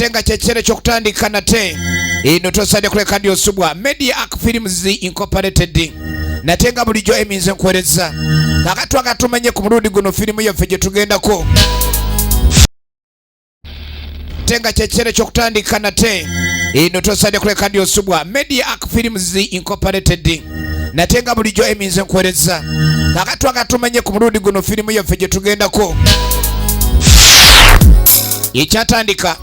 atenga chechere chokutandika nate ino tosade kuleka ndio subwa Media Arc Films Incorporated natenga bulijo eminze nkwereza kakati akatumenye ku mulundi guno filimu yaffe gye tugendako tenga chechere chokutandika nate ino tosade kuleka ndio subwa Media Arc Films Incorporated natenga bulijo eminze nkwereza kakati akatumenye ku mulundi guno filimu yaffe gye tugendako ikyatandika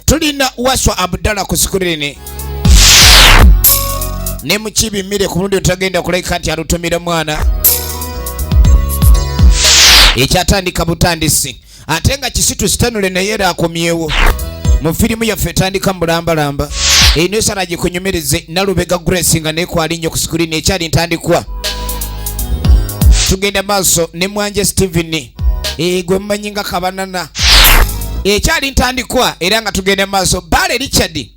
tulina Waswa Abdallah ku screen ne mukibi mire ku mulundi tutagenda kuleka nti alutumira mwana ikyatandika butandisi atenga kisitu sitanule nayera akomyewo mu filimu yaffe tandika mulambalamba eno saraje kunyumereze Nalubega Grace nga ne kwalinyo ku screen ekyali ntandikwa tugenda maaso ne Mwanje Steven gwe mmanyinga kabanana ekyali ntandikwa era nga tugenda maaso Bale Richard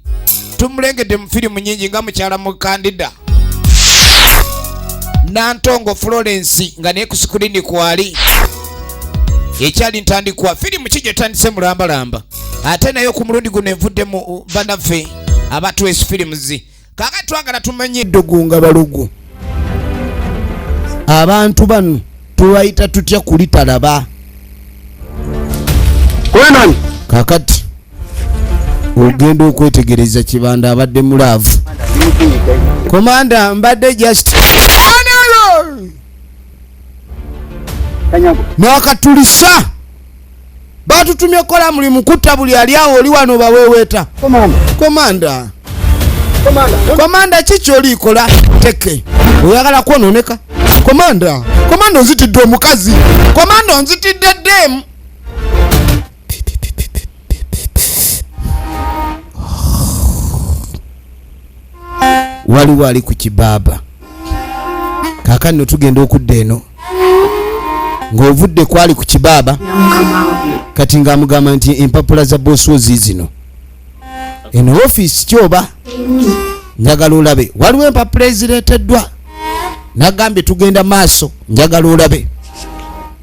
tumulengedde mu filimu nyingi nga mukyala mu Kandida Nantongo Florence nga ne ku screen kwali ekyali ntandikwa filimu kijje tandise mulambalamba ate nayo ku mulundi guno envudde mu banaffe abatu es films kakati twagala tumenye dogunga balugu abantu bano tubayita tutya kulitalaba Kwenani kakati ogenda okwetegereza kibanda abadde mulaavu komanda mbadde just nakatulisa batutumye kola mulimu kutta buli ali awo oli wano baweweeta komanda kiki olikola teke oyagala kwononeka komanda onzitidde omukazi komanda onzitidde ddemu waliwo ali ku kibaaba kaakano no tugenda okudda eno ng'ovudde kwali ku kibaaba kati ng'amugamba nti empapula za bosi zino eno ofiisi kyoba njagala olabe waliwo empapula ezireeteddwa nagambye tugenda maaso njagala olabe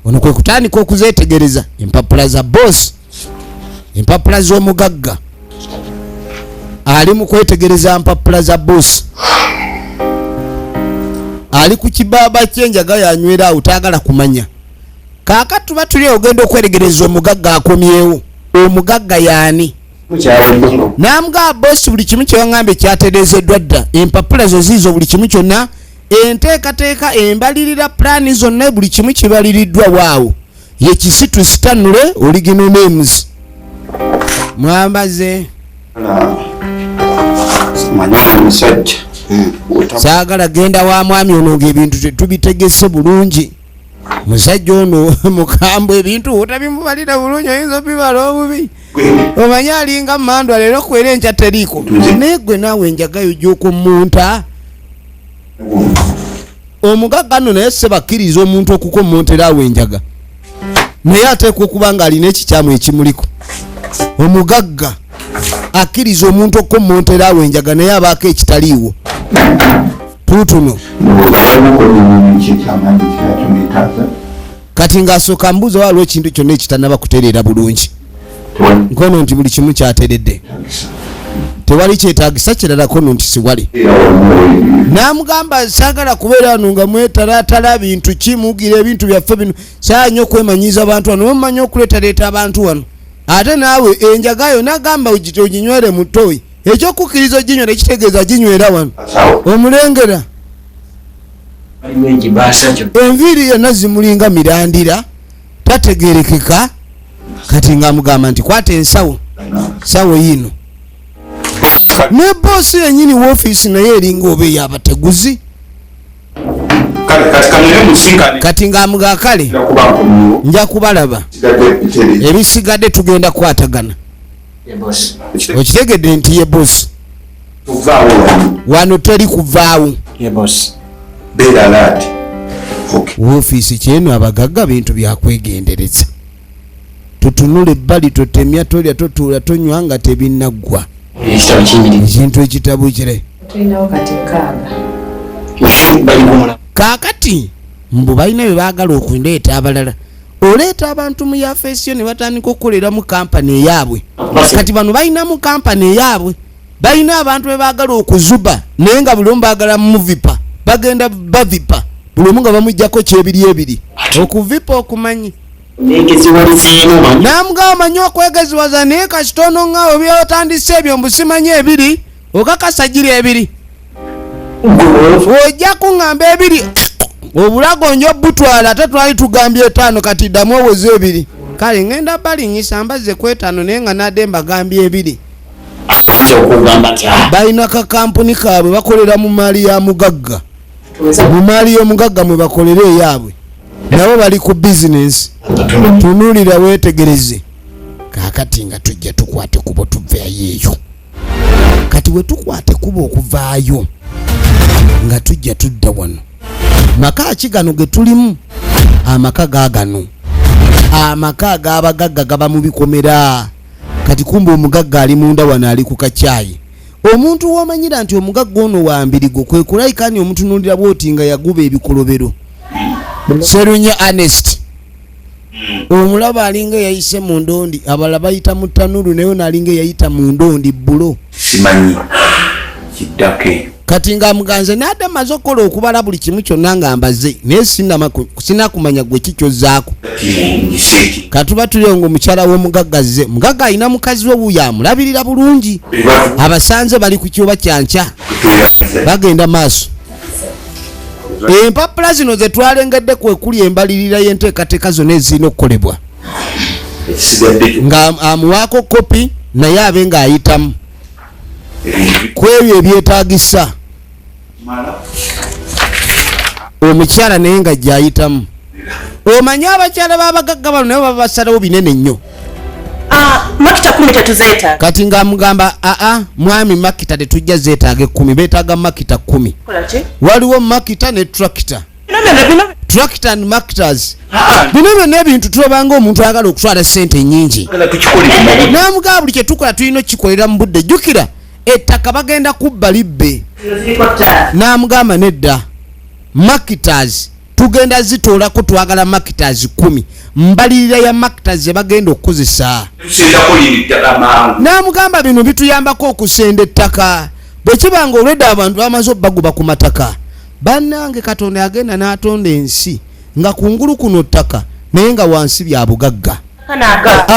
ono kwe kutandika okuzeetegereza empapula za bosi empapula z'omugagga ali mu kwetegereza empapula za bosi ali ku kibaaba kyenjaga yanywera awo taagala kumanya kaakati tuba tuli ogenda okweregereza omugagga akomyewo omugagga yaani namugamba bosi buli kimu kyewaŋŋambye kyatereezeddwa dda empapula zo ziizo buli kimu kyonna enteekateeka embalirira pulaani zonna buli kimu kibaliriddwa waawo ye kisitu sitanule original names mwambaze saagala genda wa mwami ono ng'ebintu tetubitegese bulungi musajja ono mukambwe ebintu otabimubalira bulungi oyinza obibala obubi omanye alinga mmandwa leero kwera enkya teriiko naye gwe naawe enjagayo gy'okommunta omugagga nno naye sebakkiriza omuntu okukommontera awo enjaga naye ateekwa okuba nga alina ekikyamu ekimuliko omugagga akkiriza omuntu okukommontera awo enjaga naye abaako ekitaliiwo tutuno kati ng'asooka mbuuza waliwo ekintu kyonna ekitanaba kutereera bulungi nkono nti buli kimu kyateredde tewali kyetaagisa kiralako no nti siwali n'amugamba saagala kubeera wano nga mwetalaatala bintu kimugira ebintu byaffe bino saa nnyo okwemanyiza abantu wano wemumanya okuleetaleeta abantu wano ate naawe enjagayo n'agamba oginywere mu ttooyi ekyokukkiriza oginywera ekitegeeza ginywera wano omulengera enviiri yonna zimulinga mirandira tategerekeka kati ng'amugamba nti kwata ensawo sawo yino ne boosi yennyini woofiisi naye eringa oba ey'abateguzi kati ng'amuga kale nja kubalaba ebisigadde tugenda kwatagana okitegedde nti ye boosi wano teri kuvaawo woofiisi kyeno abagagga bintu byakwegendereza tutunule ebbali totemya tolya totuula tonywa nga tebinnaggwa ekintu ekitabu kire kaakati mbu balina bye baagala okuleeta abalala oleeta abantu mu yafeesiyo ne batandika okukolera mu kampani eyaabwe kati bano balina mu kampani eyaabwe balina abantu be baagala okuzuba naye nga buli omu baagala muvipa bagenda bavipa buli omu nga bamuggyako kyebiri ebiri okuvipa okumanyi namugamba manyi okwegeziwaza naye kakitono nga obyotandise ebyo mbusimanyi ebiri okakasagira ebiri ojja kuŋŋamba ebiri obulago njo butwala ate twali tugambye 5 kati ddamu oweze ebiri kale ngenda balinyisa mbaze ku 5 naye nga nadde mbagambye ebiri balina kakampuni kaabwe bakolera mu maali ya mugagga mu maali y'omugagga mwe bakolera eyaabwe nabo bali ku bizinesi tunuulira weetegereze kaakati nga tujja tukwate kubo tuveeyo eyo kati we tukwate kubo okuvaayo nga tujja tudda wano maka ki gano ge tulimu amaka gaagano amaka ag'abagagga gaba mu bikomera kati kumbe omugagga ali munda wano ali ku kacyayi omuntu w'omanyira nti omugagga ono wa mbirigo kwe kulayikani omutunuulira bwoti nga yaguba ebikolobero Serunya Honest omulaba alinga yayise mu ndondi abala bayita mu tanulu naye nalinga yayita mu ndondi bulo simanyi kiddake kati nga muganze nadde amaze okukola okubala buli kimu kyonna nga mbaze naye sinakumanya gwe kikyozaako katuba tulio nga omukyala w'omugaggaze mugagga alina mukazi we wuyo amulabirira bulungi abasanze bali ku kyoba kyanca bagenda maaso empapula zino ze twalengedde kwekuli embalirira y'enteekateeka zonna ezirina okukolebwa nga amuwaako kopi naye abe ng'ayitamu ku ebyo ebyetaagisa omukyala naye nga gyayitamu omanyi abakyala b'abagagga bano nabo baba basalawo binene nnyo makita 10 tetuzeetaaga kati ng'amugamba mwami makita tetujja zeetaaga 10 beetaaga makita 10 waliwo makita ne tractor tractor and makitas bino byonna ebintu tulabanga omuntu ayagala okutwala ssente nnyingi n'amugamba buli kye tukola tulina okukikolera mu budde jjukira ettaka bagenda kubba libbe n'amugamba nedda makitas tugenda zitoolako twagala makitas 10 mbalirira ya makitas ze bagenda okukozesa n'amugamba bino bituyambako okusenda ettaka bwe kibanga olwedde abantu bamaze obbaguba ku mataka bannange Katonda yagenda n'atonda ensi nga kungulu kuno ttaka naye nga wansi bya bugagga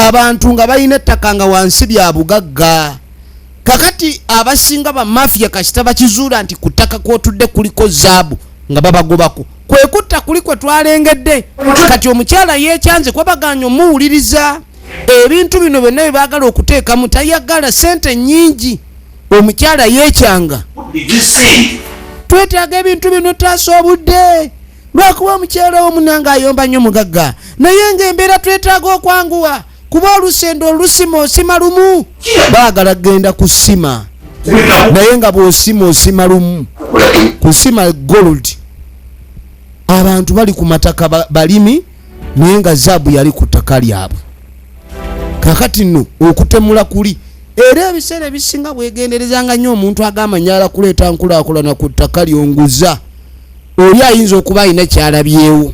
abantu nga balina ettaka nga wansi bya bugagga kakati abasinga ba mafia kasita bakizuula nti ku ttaka kwotudde kuliko zaabu nga babagobako kwekutta kuli kwe twalengedde kati omukyala yeekyanze kwabaganya omuwuliriza ebintu bino byonna bye baagala okuteekamu tayagala ssente nnyingi omukyala yeekyanga twetaaga ebintu bino taasa obudde lwakuba omukyala omunanga ayomba nnyo mugagga naye ng'embeera twetaaga okwanguwa kuba olusendo olusima osima lumu baagala genda kusima naye nga bw'osima osima lumu kusima gold abantu bali ku mataka balimi naye nga zaabu yali ku ttaka lyabwe kakati nno okutemula kuli era ebiseera ebisinga bwegenderezanga nnyo omuntu agamba nyala kuleeta nkulaakulana ku ttaka lyonguza oli ayinza okuba alina kyalabyewo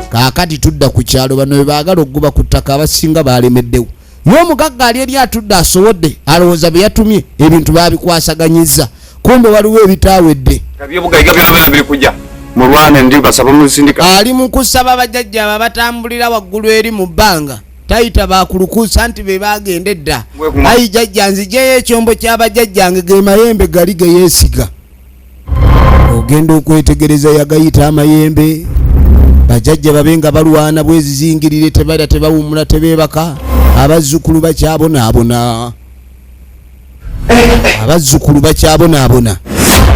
kakati tudda ku kyalo bano bwe baagala okugoba ku ttaka abasinga balemeddewo y'omugagga ali eri atudde asobodde alowooza bye yatumye ebintu babikwasaganyiza kumbe waliwo ebitaawedde ali mu kusaba bajjajja abo abatambulira waggulu eri mu bbanga tayita bakulukusa nti be bagenda edda ayi jjajja nzijeyo ekyombo ky'abajjajjange ge mayembe gali ge yeesiga ogenda okwetegereza yagayita amayembe bajjajja babe nga balwana bwezizingirire tebalya tebawumula tebeebaka abazzukulu bakyabonaabona abazzukulu bakyabonaabona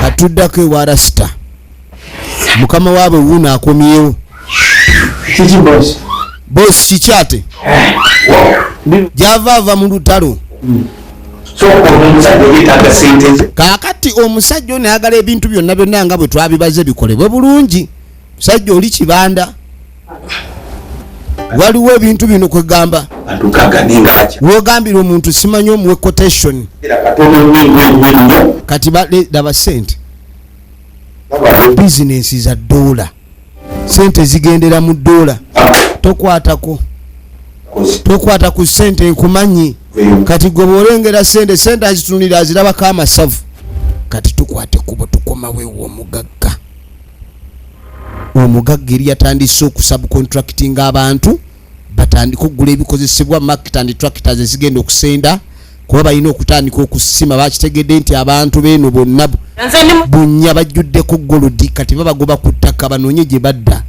katuddako ewa rasita mukama waabwe wuuno akomyewo bosi kikyate gyavaava mu lutalo kaakati omusajja ono ayagala ebintu byonna byonna nga bwe twabibaze bikolebwe bulungi musajja oli kibanda waliwo ebintu bino kwegamba wogambira omuntu simanyi omuwe quotation kati laba sente bizinesi za dola sente zigendera mu dola tokwatako tokwata ku sente nkumanyi kati gwe bwolengera sente azitunulira azirabako amasavu kati tukwate kubo tukomawe omugagga eri yatandise okusubcontracting abantu batandika okugula ebikozesebwa market and tractors ezigenda okusenda kuba balina okutandika okusima bakitegedde nti abantu beeno bonna bunya bajjuddeko golodi kati babagoba ku ttaka banoonye gye badda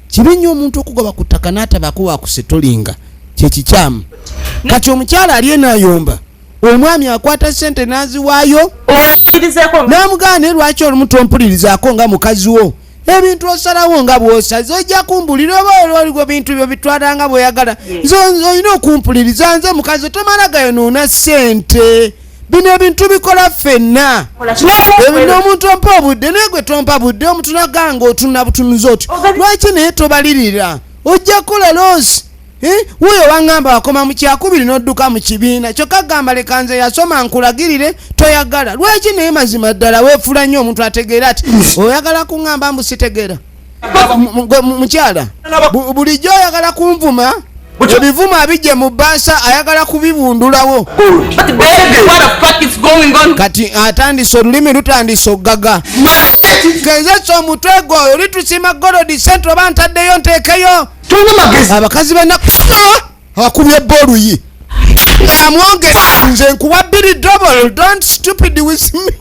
kibi nnyo omuntu okugoba ku ttaka n'atabako wakusetolinga kyekikyamu kati omukyala ali enayomba omwami akwata sente n'aziwaayo n'amugaana lwaki olumutompulirizaako nga mukazi wo ebintu osalawo nga bwosaze ojja kumbulira oba oligo bintu byo bitwala nga bweyagala olina okumpuliriza nze mukazi tomala gayonoona sente bino ebintu bikola ffenna ebino omuntu ompa obudde naye gwe tompa budde omutunaganga otunula butunuzi otyo lwaki naye tobalirira ojja kukola loosi wuyo waŋŋamba wakoma mu kyakubiri n'odduka mu kibiina kyokka gamba leka nze yasoma nkulagirire toyagala lwaki naye mazima ddala weefula nnyo omuntu ategeera ati oyagala kuŋŋamba mbu sitegeera mukyala bulijjo oyagala kunvuma ebivuma bijje mu bbaasa ayagala kubibundulawo kati atandise olulimi lutandise oggaga gezesa omutwe gwe oyo litusima golodi sente oba ntaddeyo nteekeyo abakazi banaku akubye booluyi amwonge nze nkuwa bbiri double don't stupid with me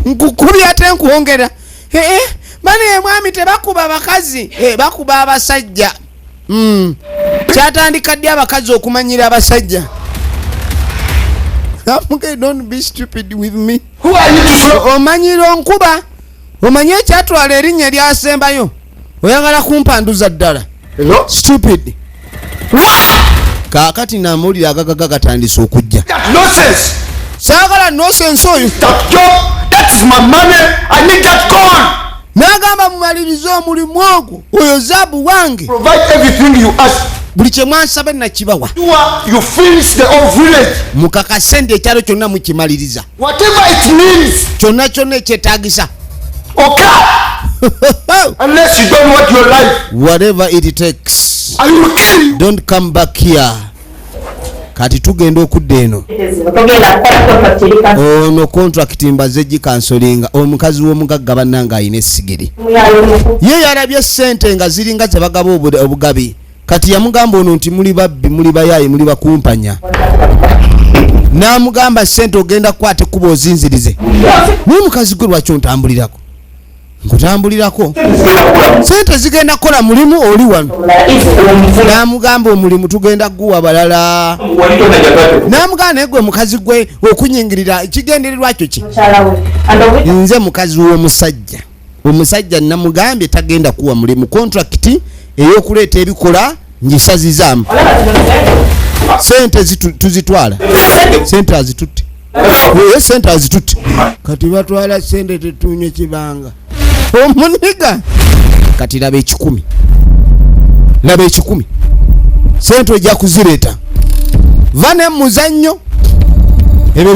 nkukubye ate nkuwongera bane mwami tebakuba abakazi bakuba abasajja kyatandika ddi abakazi okumanyira abasajja don't be stupid with me omanyira onkuba omanye ekyatwala erinnya lyasembayo oyagala kumpanduza ddala stupid kakati namawulire agagaga gatandise okujja saagala nonsense oyo n'agamba mumalirize omulimu ogwo oyo zaabu wange buli kye mwansabe nakibawa mukakasende ekyalo kyonna mukimaliriza kyonna kyonna ekyetaagisa unless you don't want your life, whatever it takes, I will kill you. Don't come back here. Kati tugenda okudda eno ono contract mbaze gikansolinga omukazi w'omugagga bannanga ayina essigiri ye yalabye sente nga ziringa zebagaba obugabi kati yamugamba ono nti muli babbi muli bayayi muli bakumpanya n'amugamba sente ogenda kukwata ekkuba ozinzirize naye mukazi gwe lwaki ontambulirako nkutambulirako sente zigenda kukola mulimu oli wano n'amugamba omulimu tugenda guwa balala n'amugamba naye gwe mukazi gwe okunyingirira kigendererwa kyo ki nze mukazi w'omusajja omusajja namugambye tagenda kuwa mulimu contract ey'okuleeta ebikola ngisazizaamu sente tuzitwala sente azitutte sente azitutte kati batwala sente tetunywe kibanga omuniga kati laba ekikumi sente ojja kuzireeta vane muzannyo ebyo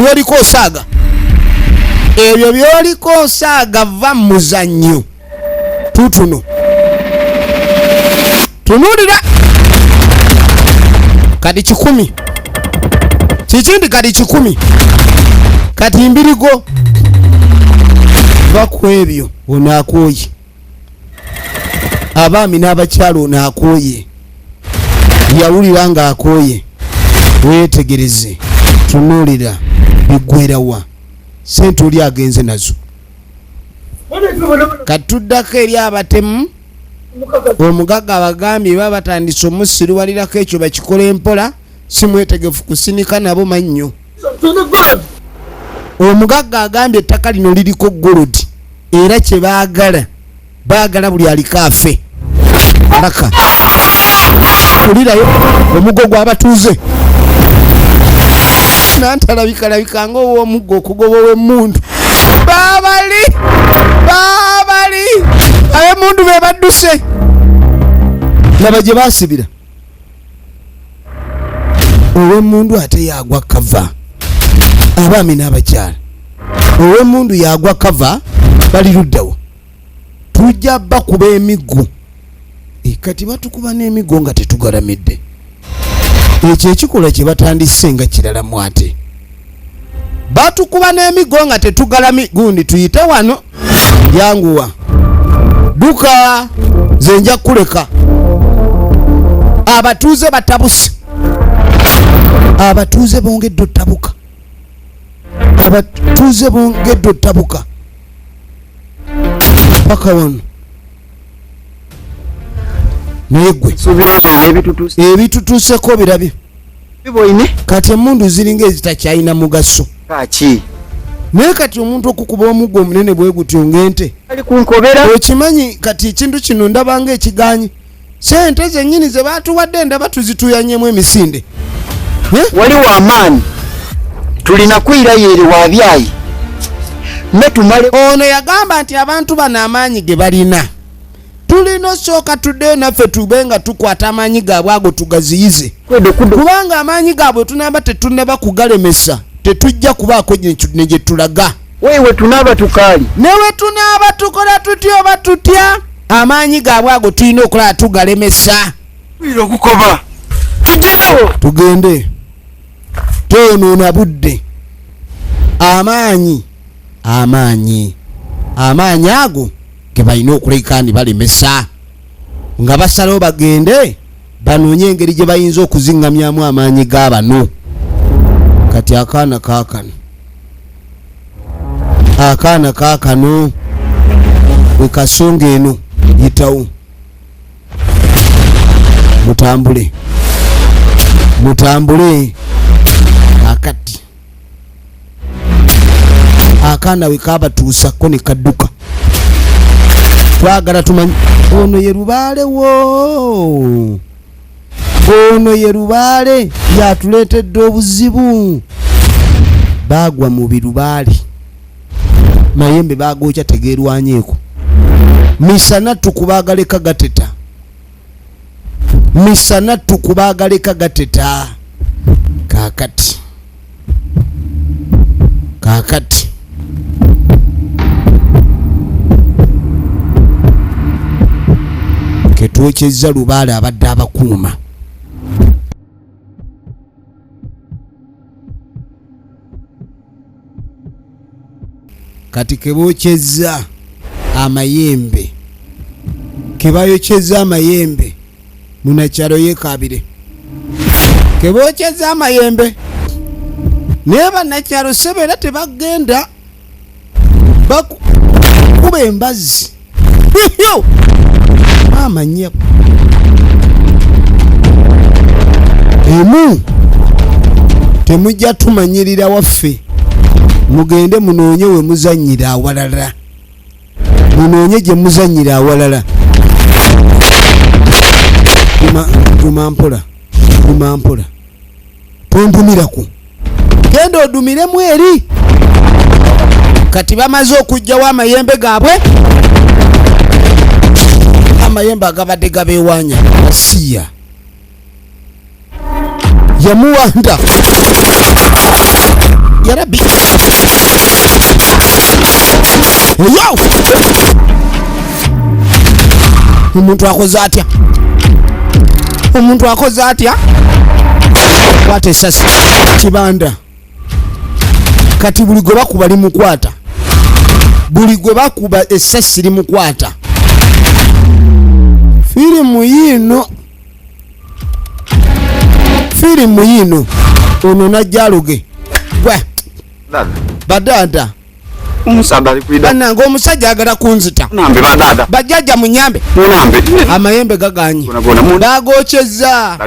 byoliko osaaga va muzannyo tutuno tunulira kati 10 kikindi kati 10 kati mbirigo bakwebyo onaakoye abaami n'abakyalo onaakoye yawulira nga akoye weetegereze tunulira bigwerawa sente oli agenze nazo kati tuddako eri abatemu omugagga abagambye baba batandise omusiruwalirako ekyo bakikola empola simwetegefu kusinika nabo mannyo omugagga agambye ettaka lino liriko golodi era kye baagala buli alikaafe alaka kulirayo omuggo gw'abatuuze nantalabika nga ow'omuggo okugoba ow'emmundu baabali ab'emmundu be badduse laba gye baasibira ow'emmundu ate yagwa kava abaami n'abakyala ow'emmundu yagwa kava bali luddawo tujja bakuba emiggo kati batukuba n'emiggo nga tetugalamidde ekyo ekikola kye batandise nga kirala mwate batukuba n'emiggo nga tetugalami gundi tuyite wano yanguwa duka zenja kuleka abatuuze batabuse abatuuze bongedde ottabuka abatuuze bongedde ottabuka paka wano naye gwe ebitutuuseko birabye kati emundu ziringa ezitakyalina mugaso naye kati omuntu okukuba omuggo omunene bwe gutyo ng'ente okimanyi kati ekintu kino ndabanga ekiganyi sente zennyini ze baatuwadde ndaba tuzituyanyemu emisinde waliwo amaanyi tulina kwirayo eri wabyayi netumale ono yagamba nti abantu bano amaanyi ge balina tulina osooka tuddeyo naffe tube nga tukwata amaanyi gaabwe ago tugaziyize kubanga amaanyi gaabwe tunaba tetunaba kugalemesa tetujja kubaako ne gye tulaga wewe tunaaba tukaali newe tunaaba tukola tutya oba tutya amaanyi gaabwe ago tulina okulaba tugalemesa wira okukoba tugenewo tugende toonoona budde amaanyi ago ge balina okuleka ne balemesa nga basalawo bagende banoonye engeri gye bayinza okuzingamyamu amaanyi g'abano kati akaana kaakano bwe kasonga eno yitawo mutambule akati akaana we kabatuusako ne kadduka twagala tumanyi ono ye lubaale wo ono ye lubaale yatuleetedde obuzibu baagwa mu birubaale mayembe baagokya tegeerwanyeeko misana tukubagaleka gateta kaakati ketwokyezza lubaale abadde abakuuma kati kebokyezza amayembe kebayokyezza amayembe munakyalo yekabire kebokyezza amayembe naye bannakyalo sebeera tebagenda bakuba embazzi amanya emu temujja tumanyirira waffe mugende munoonye we muzannyira awalala munoonye gye muzannyira awalala guma mpola tontumiraku genda odumiremu eri kati bamaze okugjawo amayembe gaabwe amayembe agabadde gabeewanya asiya yamuwanda yarabi eyo omuntu akoze atya kwata esasi kibanda kati buli gwe bakuba limukwata buli gwe bakuba esasi limukwata firimu yino ono najjaluge gwe badada banange omusajja agala kunzita bajjajja munyambe amayembe gaganyi bagokyezza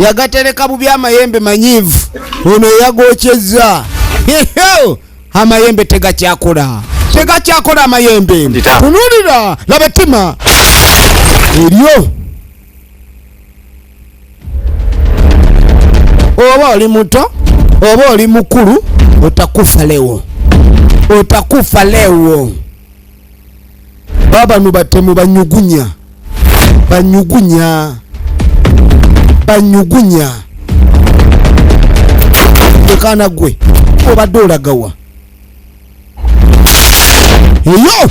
yagatereka bubi amayembe manyivu ono yagokyezza amayembe tegakyakola amayembe tunulira labatima eryo oba oli muto oba oli mukulu otakufa lewo baba nubatemu banyugunya ekana gwe obadde olagawa eyo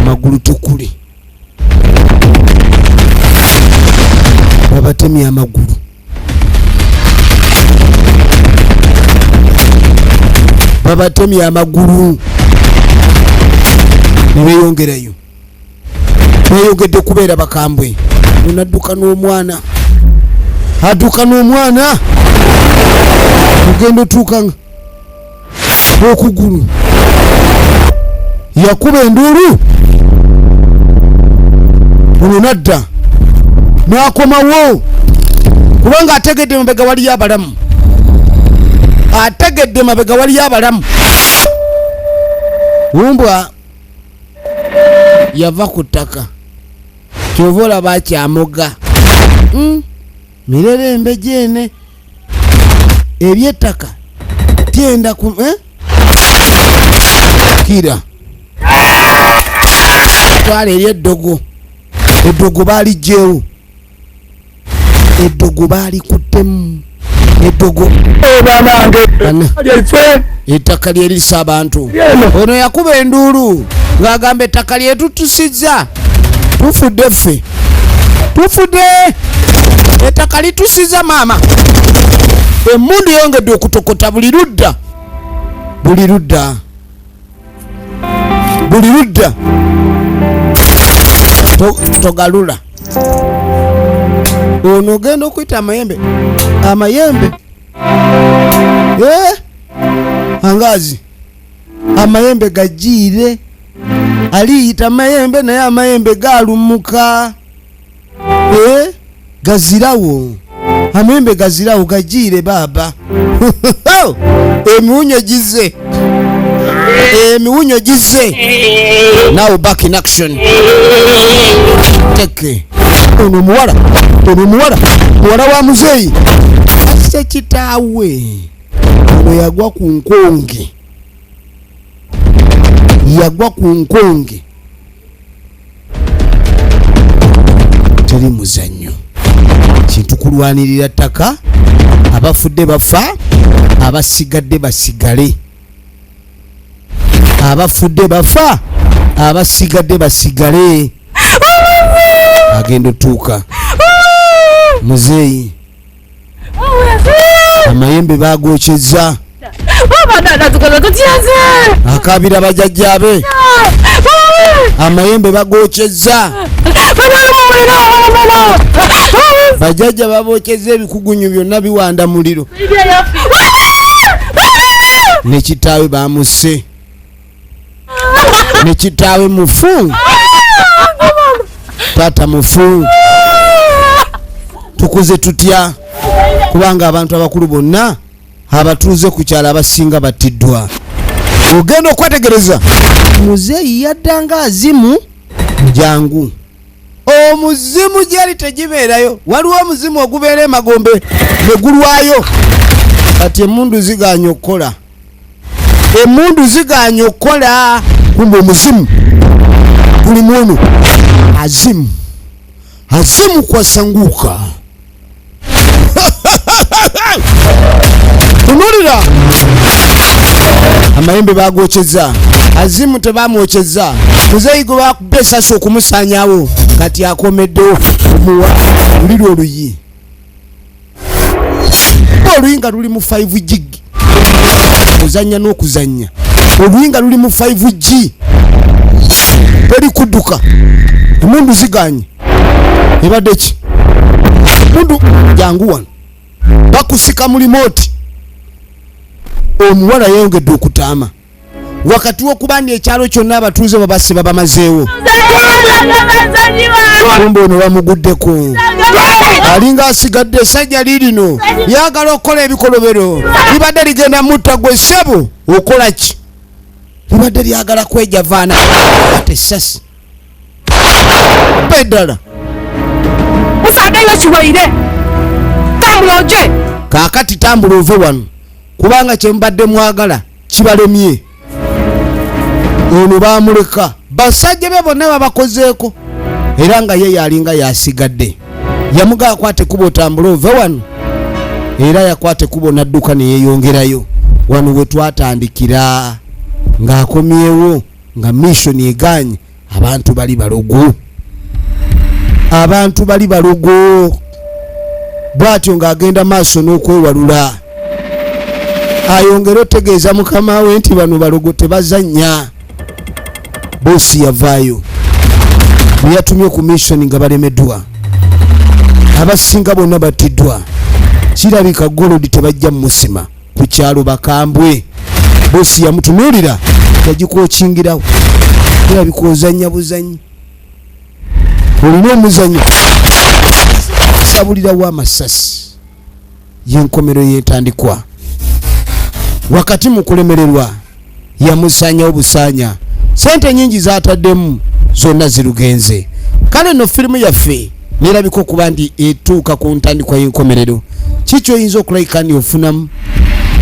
amagulu tukuli babatemye amagulu babatemye amagulu nebeyongerayo beyongedde kubeera bakambwe unadduka n'omwana adduka n'omwana ogenda otuuka okugulu yakuba enduulu ono nadda n'akomawo kubanga ategedde mabega waliyo abalamu ategedde mabega waliyo abalamu wumbwa yava ku ttaka kyova olaba akyamoga mirerembe gyene ebyettaka tyenda ku kira twala eryeddogo eddogo baligyewo eddogo balikuttemu eddogo ettaka lyerisa abantu ono yakuba enduulu ng'agamba ettaka lyetutusizza tufudde ffe tufudde ettaka litusiza maama emmundu yongedde okutokota buli ludda buli ludda buli ludda togalula ono ogenda okuyita amayembe amayembe angazi amayembe gajiire aliyita amayembe naye amayembe galumuka gazirawo amayembe gazirawo gajiire baba emiwunyo gize emiwunyo gize now back in action teke ono muwala muwala wa muzeeyi asise kitaawe ono yagwa ku nkonge yagwa ku nkonge teri muzannyo kintu kulwanirira ttaka abafudde bafa abasigadde basigale abafudde bafa abasigadde basigale agenda otuuka muzeeyi amayembe bagokyezza akabira bajajjabe amayembe bagokyezza bajajja babokyezza ebikugunyu byonna biwanda muliro ne kitaawe bamusse ne kitaawe mufu taata mufu tukuze tutya kubanga abantu abakulu bonna abatuuze ku kyalo abasinga battiddwa ogenda okwetegereza muzeeyi yaddanga azimu jangu omuzimu gyali tegibeerayo waliwo omuzimu ogubeera emagombe negulwayo kati emundu ziganya okukola emundu ziganya okukola kumbe omuzimu guli mwono azimu azimu kwasanguka tunulira amayembe bagokyezza azimu tebamwokyezza muzeeyi gwe bakubba esasi okumusanyawo kati akomeddewo omuwa luliri oluyi oluyinga luli mu 5G ozanya n'okuzanya oluyinga luli mu 5G teri kudduka emundu ziganye ebadde ki mundu jangu wano bakusika mu limoti omuwala yongedde okutaama wakati w'okubandi ekyalo kyonna abatuuze babase babamazeewo kumbe ono bamuguddeko alinga asigadde esajja lirino yagala okukola ebikolobero libadde ligenda mutta gwe ssebo okola ki libadde lyagala kweja vaana ate essasi beddala musagayo kiwaire tambula oje kaakati tambula ove wano kubanga kyemubadde mwagala kibalemye ono bamuleka basajja be bonna babakozeeko era nga ye yalinga yasigadde yamugaa akwate kubo otambula ove wano era yakwate kubo nadduka neyeyongerayo wano we twatandikira ng'akomyewo nga mission eganye abantu bali balogo, abantu bali balogo. Bwatyo ng'agenda maaso n'okwewalula, ayongera otegeeza mukama we nti bano balogo tebazannya. Boosi yavaayo, bwe yatumye ku mission nga balemeddwa, abasinga bonna battiddwa. Kirabika golodi tebajja musima ku kyalo bakambwe. Boosi yamutunuulira yagikookingirawo, kirabika ozannya buzanyi, olina omuzanyo sabulirawo amasasi. Yenkomero yentandikwa, wakati mu kulemererwa yamusaanyawo busaanya. Sente nyingi zataddemu zonna zirugenze. Kale no firimu yaffe nerabika okuba ndi etuuka ku ntandikwa y'enkomerero. Kiki oyinza okulabika ndi ofunamu,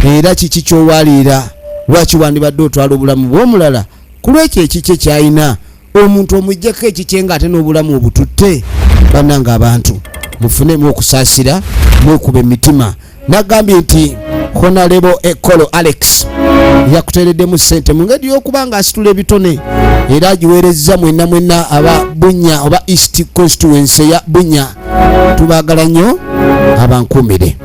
era kiki kyowaliira? Lwaki wandibadde otwala obulamu bw'omulala ku lwekyo ekikye kyayina? Omuntu omuggyako ekikye ng'ate n'obulamu obututte. Bannanga abantu mufunemu okusaasira, mwekuba emitima. Nagambye nti Honorable Ekolo Alex yakuteereddemu ssente mu ngeri y'okuba ng'asitula ebitone, era agiweerezza mwenna aba Bunya oba East Constituency ya Bunya. Tubaagala nnyo, abankuumire.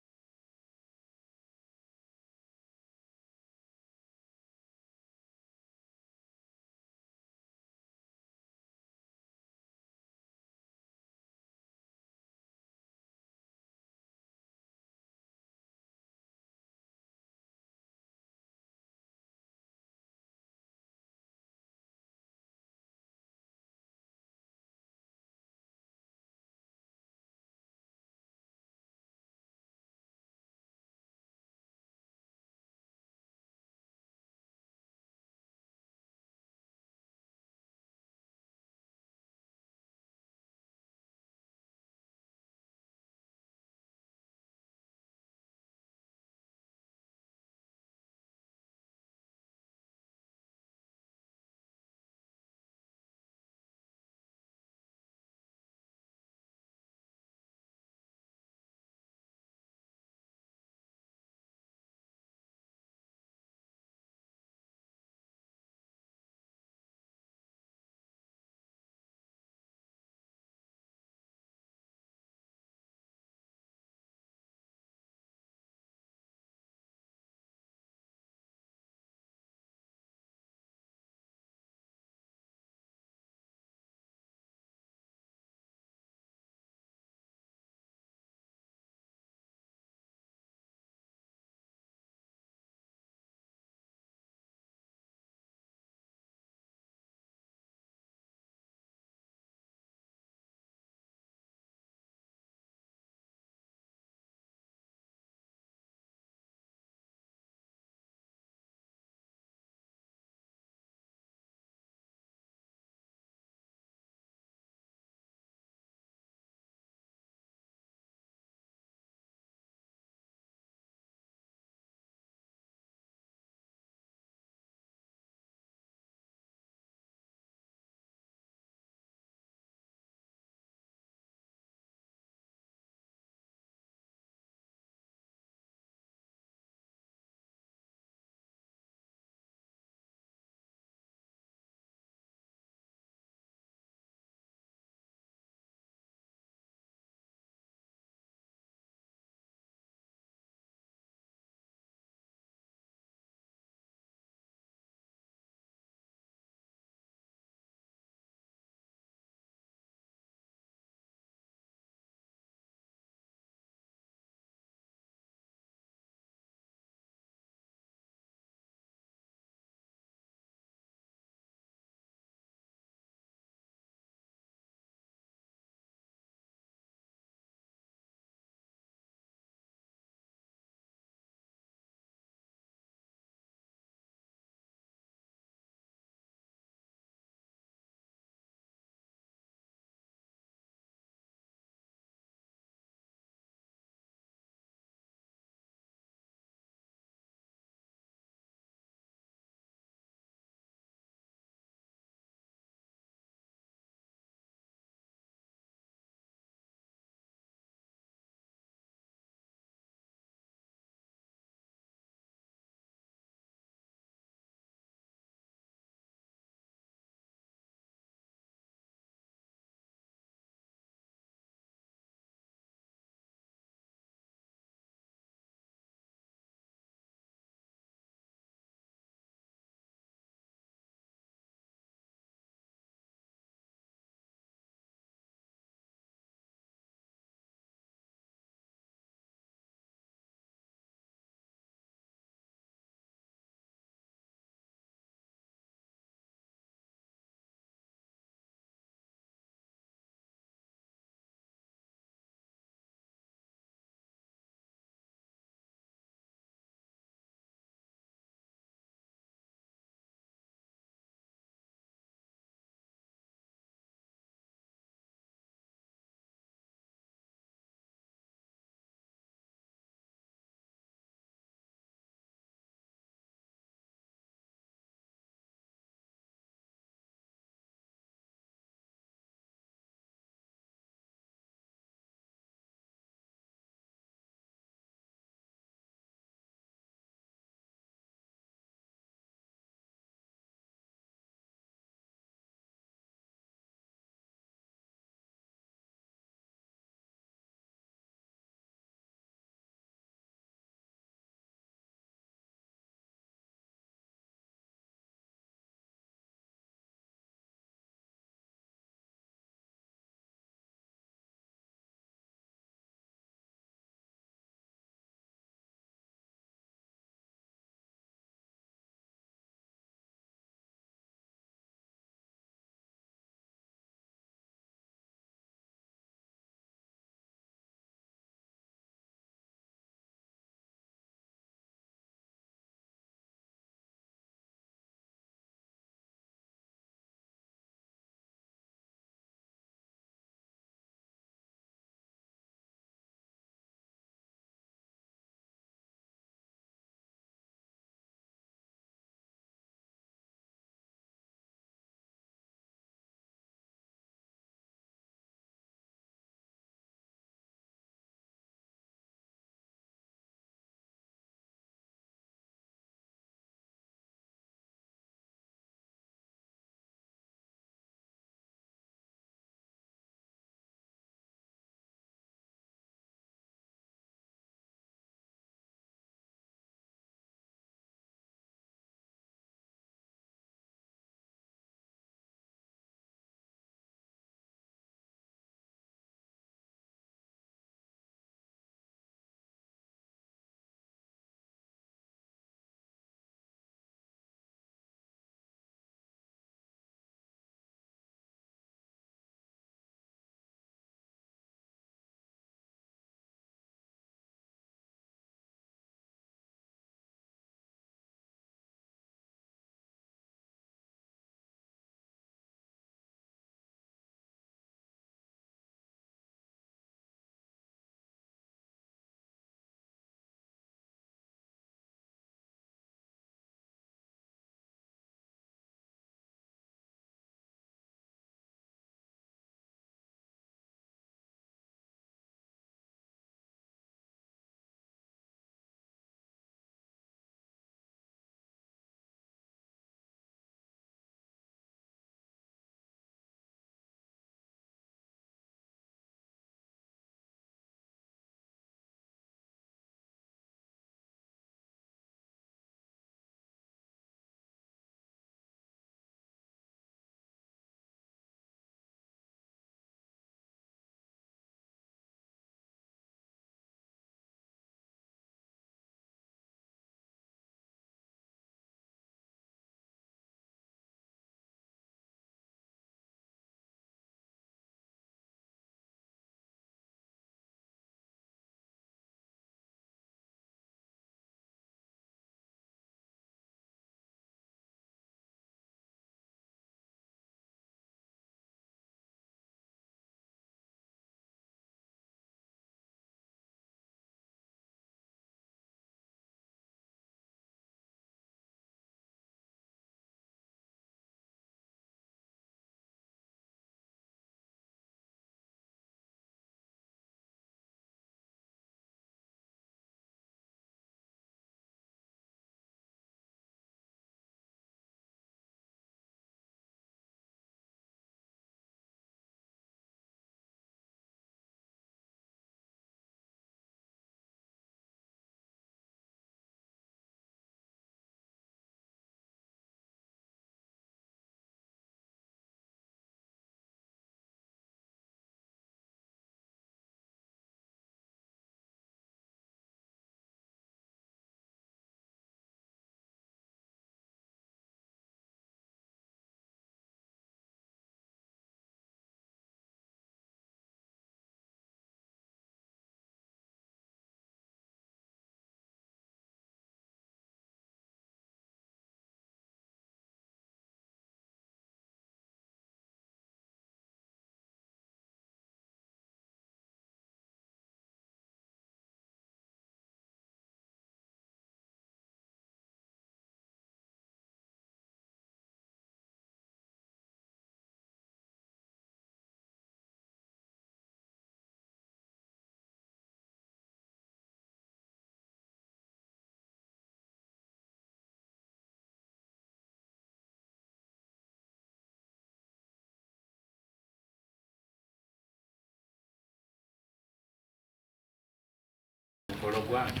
ologwana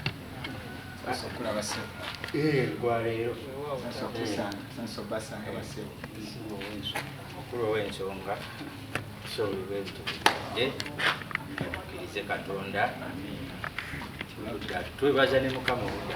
sasa kula basebo gwaleero sasa basanga basebo okulu w'ensonga kisobole bwebitulidde tukkirize katonda twebaza ne mukama obudde